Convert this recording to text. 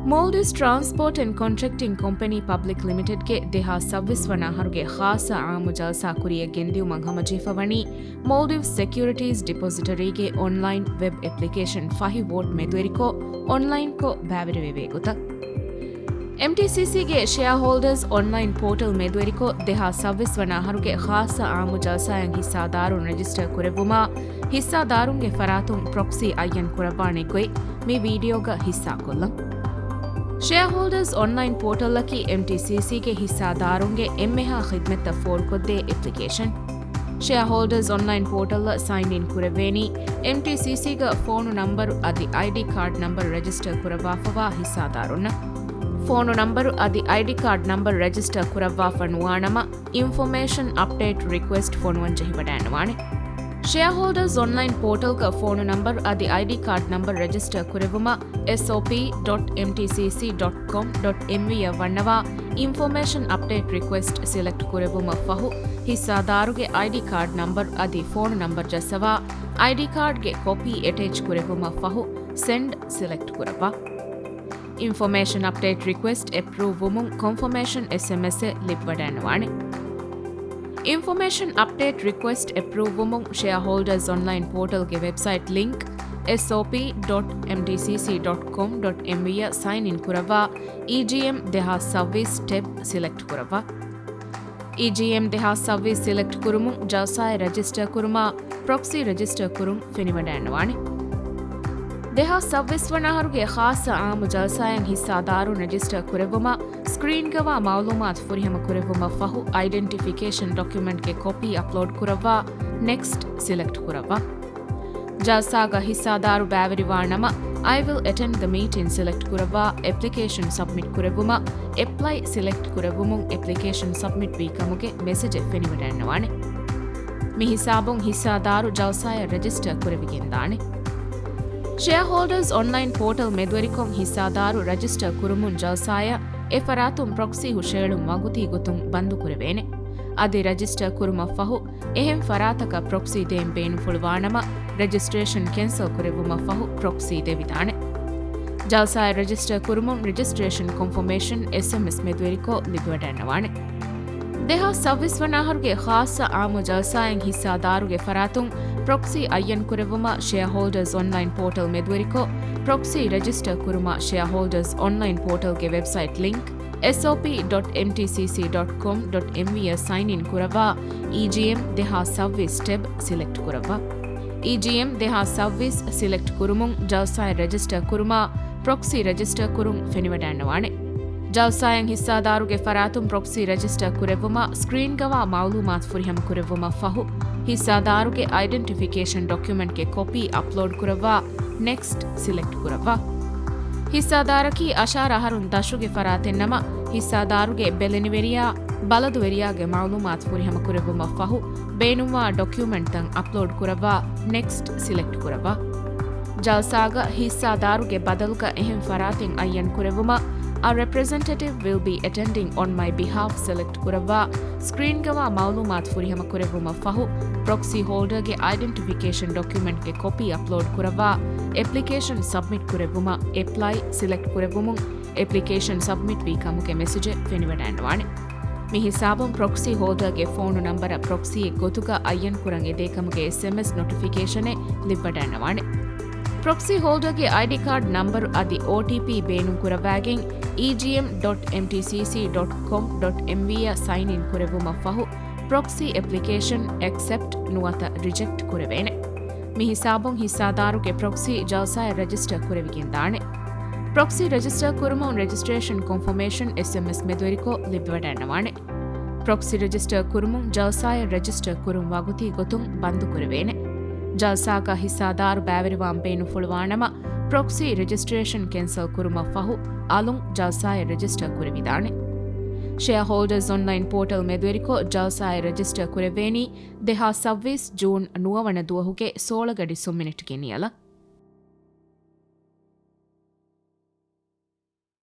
Maldives Transport and Contracting Company Public Limited ಗೆ ದೇಹ ಸವ್ವಿಸ್ವನಾಹರುಗೆ ಖಾಸ ಆಮು ಜಲ್ಸಾ ಕುರಿಯ ಗೆಂದಿಯು ಮಂಘಮಜೀಫವಣಿ Maldives Securities Depository ಗೆ ಆನ್ಲೈನ್ ವೆಬ್ ಅಪ್ಲಿಕೇಶನ್ ಫಹಿ ವೋಟ್ ಮೆದುವೆರಿಕೋ ಆನ್ಲೈನ್ ಕೋ ಬ್ಯಾವಿರಿವೆವೇಗುತ MTCC ಗೆ Shareholders ಆನ್ಲೈನ್ ಪೋರ್ಟಲ್ ಮೆದುವೆರಿಕೋ ದೇಹ ಸವ್ವಿಸ್ವನಾಹರುಗೆ ಖಾಸ ಆಮು ಜಲ್ಸಾಯಂ ಹಿಸ್ಸಾದಾರು ರಿಜಿಸ್ಟರ್ ಕುರೆವುಮಾ ಹಿಸ್ಸಾದಾರುಂಗೆ ಫರಾತುಂ ಪ್ರಾಕ್ಸಿ ಅಯ್ಯನ್ ಕುರಬಾಣೆ ಕೊಯ್ ಮಿ ವಿಡಿಯೋಗ ಹಿಸ್ಸಾ ಕೊಲ್ಲಂ Shareholders online portal laki MTCC ke hissadarunge emmeha khidmetta for kodde application. Shareholders online portal la sign in kureveni MTCC ga phone number adi ID card number register kuravafawa hissadarunna. Phone number adi ID card number register kuravafa nuwanama information update request phone wanjehivadanuwane. Shareholders online portal ka phone number adi ID card number register kurevuma sop.mtcc.com.mv vannava information update request select kurevuma fahu hissadaruge ID card number adi phone number jasava ID card ge copy attach kurevuma fahu send select kurava information update request approve wumun confirmation SMS libbadanwane Information update request approve wumung Shareholders online portal ke website link sop.mtcc.com.mv sign in kurava EGM deha service tab select kurava EGM deha service select kurumung jalsai register kuruma proxy register kurum finiwadanwane deha ಸವ್ವಿಸ್ವನಾಹರುಗೆ ಖಾಸ ಆಮು ಜಲ್ಸಾಯಂ ಹಿಸ್ಸಾದಾರು register ಕುರೆವುಮ screen ಗವಾ ಮಾಲೂಮಾತ್ ಫುರಿಹಮ ಕುರೆವುಮ ಫಹು ಐಡೆಂಟಿಫಿಕೇಶನ್ ಡಾಕ್ಯುಮೆಂಟ್ ಗೆ ಕಾಪಿ ಅಪ್ಲೋಡ್ ಕುರವಾ ನೆಕ್ಸ್ಟ್ ಸಿಲೆಕ್ಟ್ ಕುರವಾ ಜಲ್ಸಾಗ ಹಿಸ್ಸಾದಾರು ಬ್ಯಾವರಿವಾಣಮ I will attend the meeting select ಕುರವಾ ಅಪ್ಲಿಕೇಶನ್ ಸಬ್ಮಿಟ್ ಕುರೆವುಮ ಅಪ್ಲೈ ಸಿಲೆಕ್ಟ್ ಕುರೆವುಮುಂ ಅಪ್ಲಿಕೇಶನ್ ಸಬ್ಮಿಟ್ ವೀಕಮುಗೆ ಮೆಸೇಜ್ ಫೆನಿವಡನ್ನವಾಣೆ ಮಿ ಹಿಸಾಬುಂ ಹಿಸ್ಸಾದಾರು ಜಲ್ಸಾಯ ರಿಜಿಸ್ಟರ್ ಕುರೆವಿಗೆಂದಾಣೆ Shareholders online portal medwerikom hissadaru register kurumun jalsaya efaratum proxy hushelum waguti gutum bandu kurevene adi register kuruma fahu ehem farataka proxy dem beenu fulwanama registration cancel kurevuma fahu proxy devidane jalsaya register kurumun registration confirmation SMS medweriko libwadannawane deha ಸವ್ವಿಸ್ವನಾಹರುಗೆ ಖಾಸ ಆಮು ಜಲ್ಸಾಯಂ ಹಿಸ್ಸಾದಾರುಗೆ ಫರಾತುಂ proxy ಅಯ್ಯನ್ ಕುರೆವುಮ Shareholders online portal medweriko proxy register kuruma Shareholders online portal ke website link sop.mtcc.com.mv sign in kurava EGM deha service tab select kurava EGM deha service select kurumung jalsai register kuruma proxy register kurum feniwadannawane jalsayan hissadaruge faratum proxy register kurevuma screen gawa malumat furiham kurevuma fahu hissadaruge identification document ke copy upload kurava next select kurava hissadaraki ashara harun dashuge faratennama hissadaruge beleniveriya baladuveriya malumat furiham kurevuma fahu beenuwa document tan upload kurava next select kurava jalsaga hissadaruge badaluga ehem faratin ayyan kurevuma A representative will be attending on my behalf select kurava screen gawa malumat furihama kurevuma fahu proxy holder ge identification document ge copy upload kurava application submit kurevuma apply select kurevumung application submit vikamuge message feniwadanwane mi hisabum proxy holder ge phone number proxy gotuga ayyan kurang edekamuge SMS notification e libbadanwane proxy holder ge ID card number adi OTP beenu kuravagin egm.mtcc.com.mv sign in kurevuma fahu proxy application accept nuwata reject kurevene mi hisabun hissadaruge proxy jalsaya register kurevigendane proxy register kuruma registration confirmation SMS medweriko libwadannawane proxy register kurumun jalsaya register kurum waguti gotum bandu kurevene jalsaka hissadaru bæveriwan beenu fulwanama proxy registration cancel kuruma fahu alung jalsaya register kurevidane Shareholders online portal medweriko jalsaya register kureveni deha 26 June nuwana duwahuge 16 minute geniyala